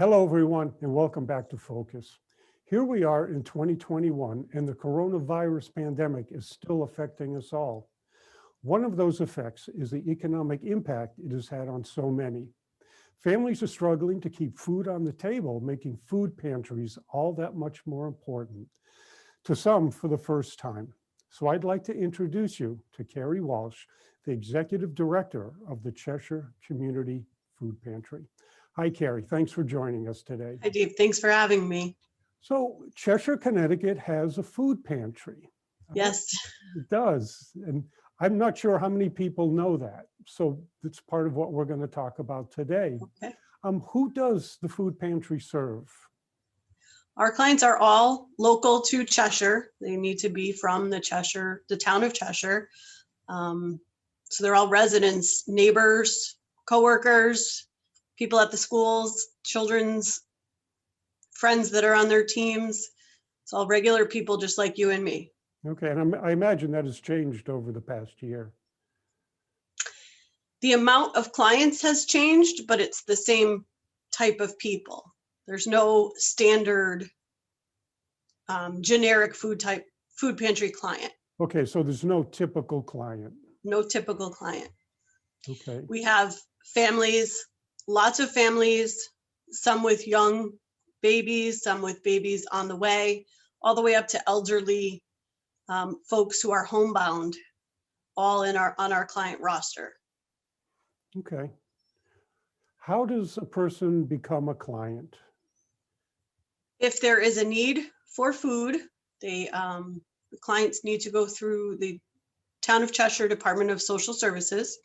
Hello, everyone, and welcome back to Focus. Here we are in 2021, and the coronavirus pandemic is still affecting us all. One of those effects is the economic impact it has had on so many. Families are struggling to keep food on the table, making food pantries all that much more important, to some for the first time. So I'd like to introduce you to Kerry Walsh, the Executive Director of the Cheshire Community Food Pantry. Hi, Kerry. Thanks for joining us today. Hi, Dave. Thanks for having me. So Cheshire, Connecticut has a food pantry. Yes. It does. And I'm not sure how many people know that. So it's part of what we're going to talk about today. Okay. Who does the food pantry serve? Our clients are all local to Cheshire. They need to be from the town of Cheshire. So they're all residents, neighbors, coworkers, people at the schools, children's friends that are on their teams. It's all regular people just like you and me. Okay, and I imagine that has changed over the past year. The amount of clients has changed, but it's the same type of people. There's no standard generic food pantry client. Okay, so there's no typical client. No typical client. Okay. We have families, lots of families, some with young babies, some with babies on the way, all the way up to elderly folks who are homebound, all on our client roster. Okay. How does a person become a client? If there is a need for food, the clients need to go through the Town of Cheshire Department of Social Services,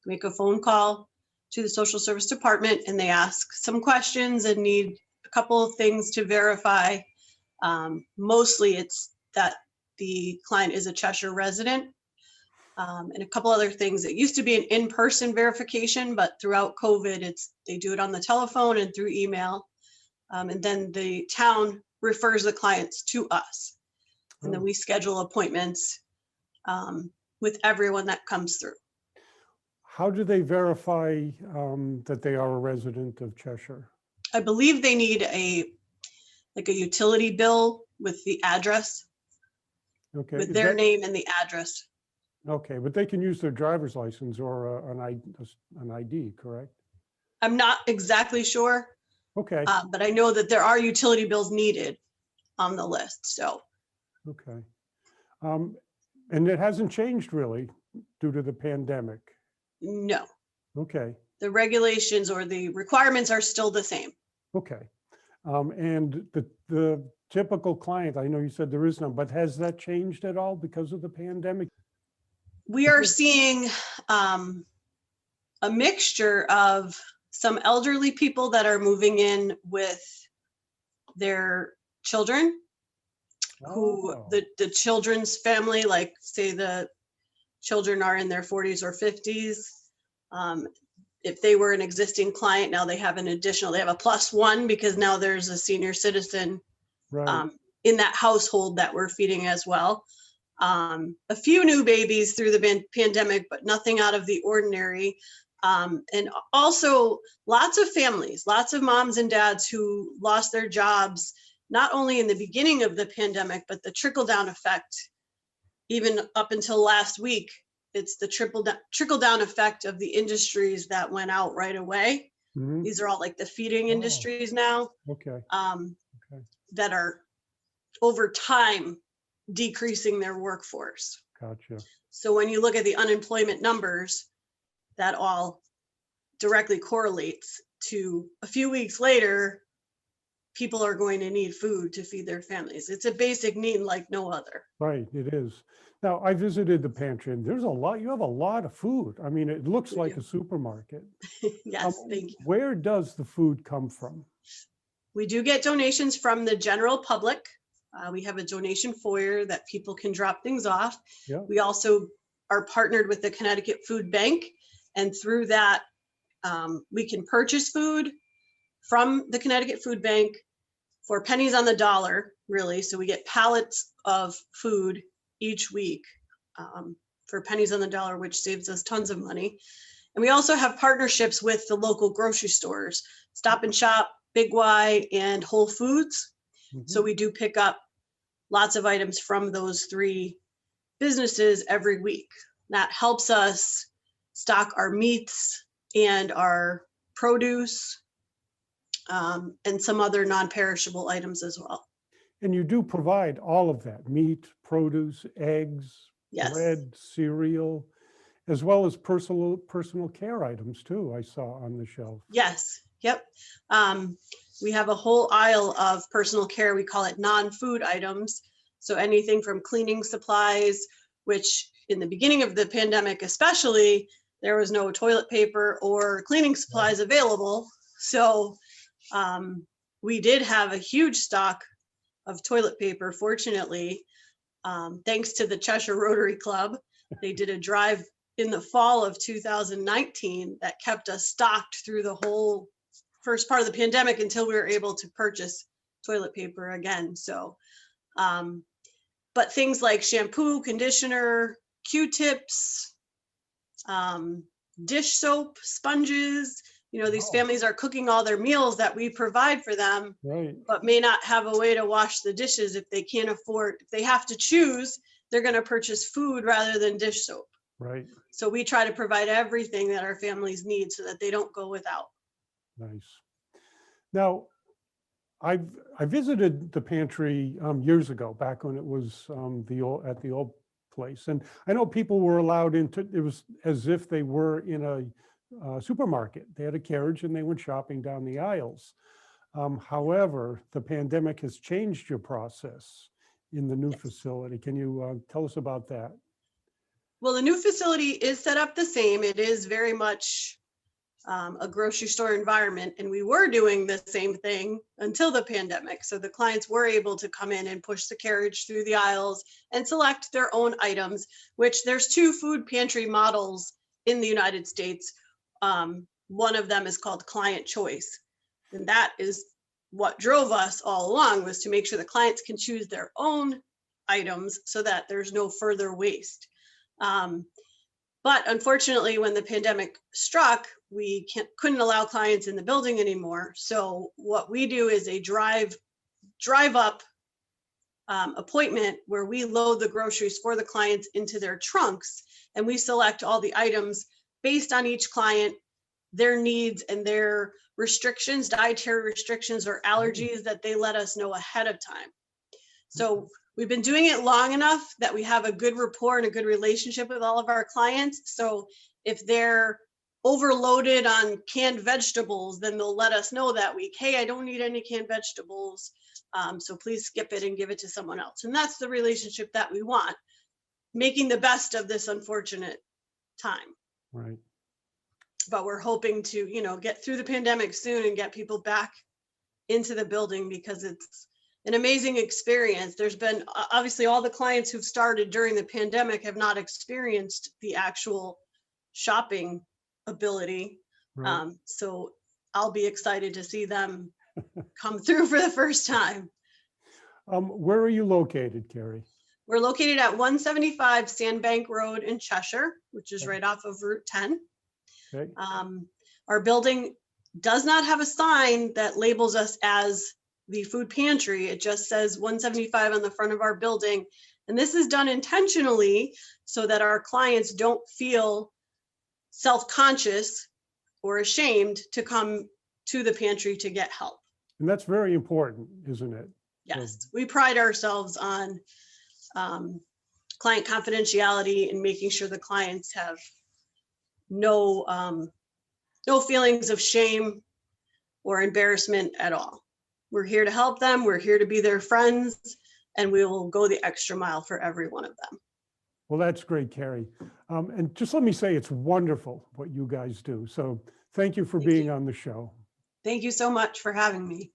make a phone call to the Social Service Department, and they ask some questions and need a couple of things to verify. Mostly it's that the client is a Cheshire resident, and a couple other things. It used to be an in-person verification, but throughout COVID, they do it on the telephone and through email. And then the town refers the clients to us. And then we schedule appointments with everyone that comes through. How do they verify that they are a resident of Cheshire? I believe they need a utility bill with the address, Okay. with their name and the address. Okay, but they can use their driver's license or an ID, correct? I'm not exactly sure, Okay. but I know that there are utility bills needed on the list. So. Okay. And it hasn't changed really due to the pandemic. No. Okay. The regulations or the requirements are still the same. Okay. And the typical client, I know you said there is none, but has that changed at all because of the pandemic? We are seeing a mixture of some elderly people that are moving in with their children, who the children's family, like say the children are in their 40s or 50s. If they were an existing client, now they have they have a +1 because now there's a senior citizen in that household that we're feeding as well. A few new babies through the pandemic, but nothing out of the ordinary. And also lots of families, lots of moms and dads who lost their jobs, not only in the beginning of the pandemic, but the trickle-down effect, even up until last week. It's the trickle-down effect of the industries that went out right away. Mm-hmm. These are all like the feeding industries now. Okay. That are over time decreasing their workforce. Gotcha. So when you look at the unemployment numbers, that all directly correlates to a few weeks later, people are going to need food to feed their families. It's a basic need like no other. Right, it is. Now, I visited the pantry and there's you have a lot of food. I mean, it looks like a supermarket. Yes, thank you. Where does the food come from? We do get donations from the general public. We have a donation foyer that people can drop things off. Yeah. We also are partnered with the Connecticut Food Bank, and through that, we can purchase food from the Connecticut Food Bank for pennies on the dollar, really. So we get pallets of food each week for pennies on the dollar, which saves us tons of money. And we also have partnerships with the local grocery stores, Stop and Shop, Big Y, and Whole Foods. So Mhm. we do pick up lots of items from those 3 businesses every week. That helps us stock our meats and our produce, and some other non-perishable items as well. And you do provide all of that, meat, produce, eggs, Yes, bread, cereal, as well as personal care items too, I saw on the shelf. yes, yep. Um, we have a whole aisle of personal care. We call it non-food items. So anything from cleaning supplies, which in the beginning of the pandemic especially, there was no toilet paper or cleaning supplies available. So we did have a huge stock of toilet paper, fortunately, thanks to the Cheshire Rotary Club. They did a drive in the fall of 2019 that kept us stocked through the whole first part of the pandemic until we were able to purchase toilet paper again. So, but things like shampoo, conditioner, Q-tips, dish soap, sponges, these Wow. families are cooking all their meals that we provide for them, Right, but may not have a way to wash the dishes if they can't afford, if they have to choose, they're going to purchase food rather than dish soap. right, So we try to provide everything that our families need so that they don't go without. nice. Now, I visited the pantry years ago, back when it was at the old place, and I know people were allowed into. It was as if they were in a supermarket. They had a carriage and they went shopping down the aisles. However, the pandemic has changed your process in the new facility. Can you tell us about that? Well, the new facility is set up the same. It is very much a grocery store environment, and we were doing the same thing until the pandemic. So the clients were able to come in and push the carriage through the aisles and select their own items, which there's 2 food pantry models in the United States. One of them is called client choice. And that is what drove us all along, was to make sure the clients can choose their own items so that there's no further waste. But unfortunately, when the pandemic struck, we couldn't allow clients in the building anymore. So what we do is a drive up appointment where we load the groceries for the clients into their trunks, and we select all the items based on each client, their needs and their restrictions, dietary restrictions or allergies that they let us know ahead of time. So we've been doing it long enough that we have a good rapport and a good relationship with all of our clients. So if they're overloaded on canned vegetables, then they'll let us know that week, hey, I don't need any canned vegetables. So please skip it and give it to someone else. And that's the relationship that we want, making the best of this unfortunate time. Right. But we're hoping to, get through the pandemic soon and get people back into the building, because it's an amazing experience. There's been obviously all the clients who've started during the pandemic have not experienced the actual shopping ability. Right. So I'll be excited to see them come through for the first time. Where are you located, Kerry? We're located at 175 Sandbank Road in Cheshire, which is right off of Route 10. Okay. Our building does not have a sign that labels us as the food pantry. It just says 175 on the front of our building. And this is done intentionally so that our clients don't feel self-conscious or ashamed to come to the pantry to get help. And that's very important, isn't it? Yes, we pride ourselves on client confidentiality and making sure the clients have no feelings of shame or embarrassment at all. We're here to help them. We're here to be their friends, and we will go the extra mile for every one of them. Well, that's great, Kerry. And just let me say, it's wonderful what you guys do. So thank you for being on the show. Thank you so much for having me.